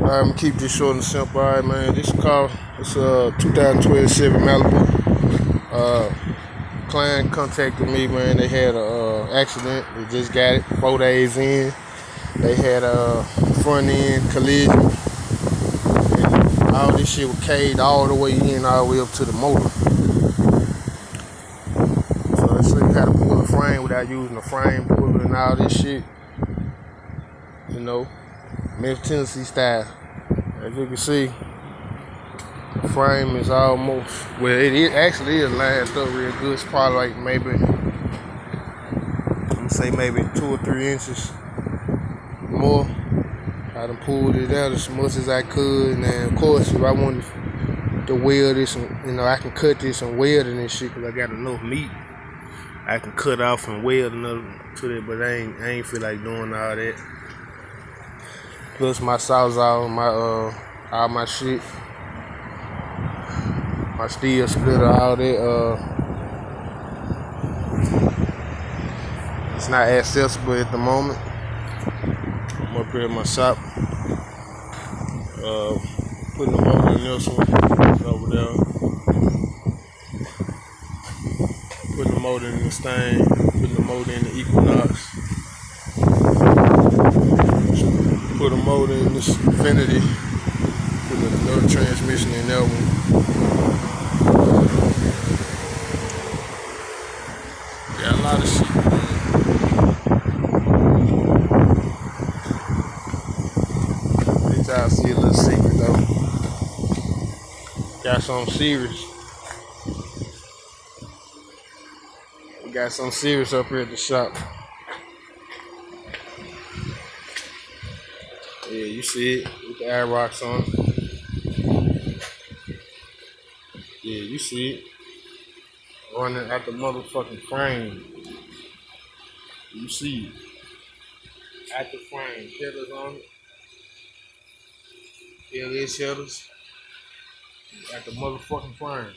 I'm gonna keep this short and simple. All right, man. This car, it's a 2012 Chevy Malibu. Client contacted me, man. They had a accident. They just got it 4 days in. They had a front end collision, and all this shit was caved all the way in, all the way up to the motor. So they said you had to pull the frame without using the frame puller and all this shit. You know, Memphis, Tennessee style. As you can see, the frame is almost, well, it actually is lined up real good. It's probably like maybe, I'm gonna say maybe 2 or 3 inches more. I done pulled it out as much as I could, and then of course if I wanted to weld this, and I can cut this and weld it and shit, cause I got enough meat. I can cut off and weld another to it, but I ain't feel like doing all that. Plus my sawzall, all my shit, my steel splitter, all that. It's not accessible at the moment. I'm up here at my shop, putting the motor in this one over there, putting the motor in this thing, putting the motor in the Equinox, put a motor in this Infinity, put another transmission in that one. Got a lot of shit. I'll see a little secret though. Got something serious. We got something serious up here at the shop. Yeah, you see it with the air rocks on. Yeah, you see it. Running at the motherfucking frame. You see it. At the frame. Headers on it. LS headers at the motherfucking frame.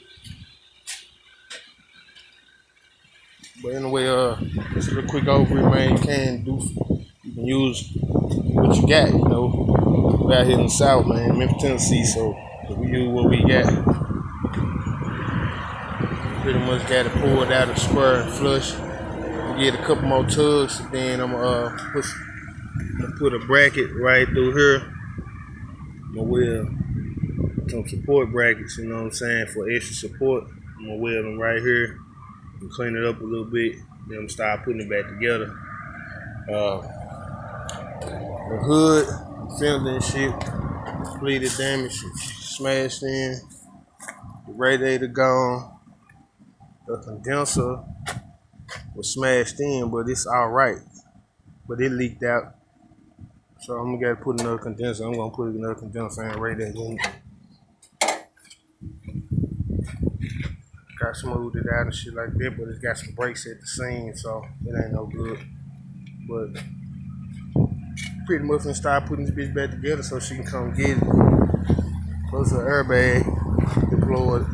But anyway, just a little quick overview, man. You can use what you got, you know. We're out here in the South, man, Memphis, Tennessee, so we use what we got. Pretty much got it pulled out of square and flush. Get a couple more tugs, then I'm gonna put a bracket right through here. I'm gonna weld some support brackets, you know what I'm saying, for extra support. I'm gonna weld them right here and clean it up a little bit. Then I'm gonna start putting it back together. The hood, fender and shit, completed damage, smashed in. The radiator gone. The condenser was smashed in, but it's alright. But it leaked out. So I'm gonna gotta put another condenser. I'm gonna put another condenser and radiator in. Got smoothed it out and shit like that, but it's got some brakes at the seam, so it ain't no good. But pretty much gonna start putting this bitch back together so she can come get it. Close the airbag deployed.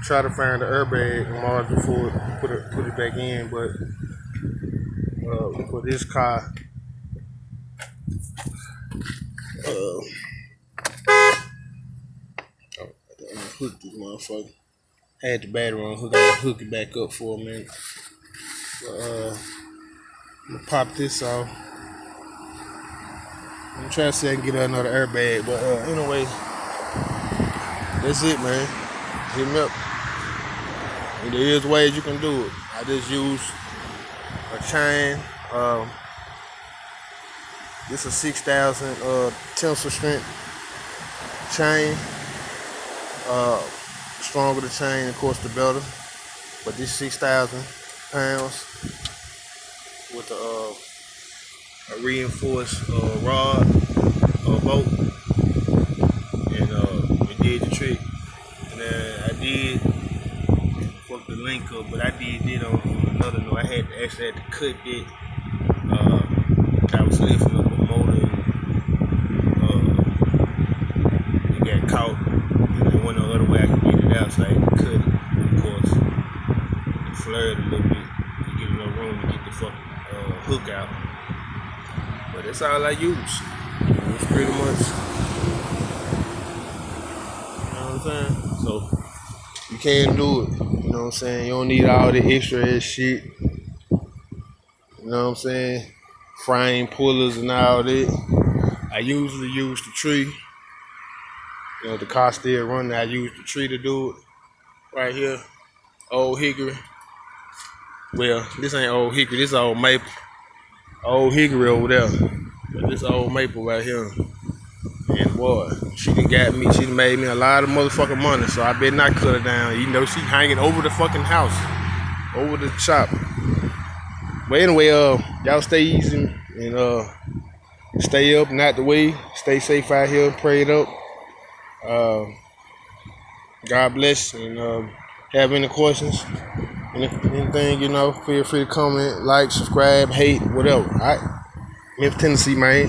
Try to find the airbag module for it, put it back in, but for this car, hook this motherfucker. Had the battery on, hook it back up for a minute. I'm gonna pop this off. I'm trying to see if I can get another airbag, but anyway, that's it, man. Hit me up. And there is ways you can do it. I just use a chain. This is a 6,000 tensile strength chain. Stronger the chain, of course, the better. But this 6,000 pounds with a reinforced rod or bolt, and it did the trick. And then I did fuck the link up, but I did it on another note. I had to cut it. I was lifting up the motor, and it got caught. And there wasn't no other way I could get it out, so I had to cut it. Of course, it flared a little bit to get enough room to get the fucking hook out. But that's all I use. It's pretty much, you know what I'm saying? So you can't do it. You know what I'm saying? You don't need all the extra ass shit. You know what I'm saying? Frame pullers and all that. I usually use the tree. You know, the car still running. I use the tree to do it. Right here. Old hickory. Well, this ain't old hickory. This is old maple. Old hickory over there. But this old maple right here. And boy, she done got me. She done made me a lot of motherfucking money. So I better not cut her down. You know, she hanging over the fucking house. Over the shop. But anyway, y'all stay easy and stay up and out the way. Stay safe out here. Pray it up. God bless. And have any questions, anything, you know, feel free to comment, like, subscribe, hate, whatever. All right. Memphis, Tennessee, man.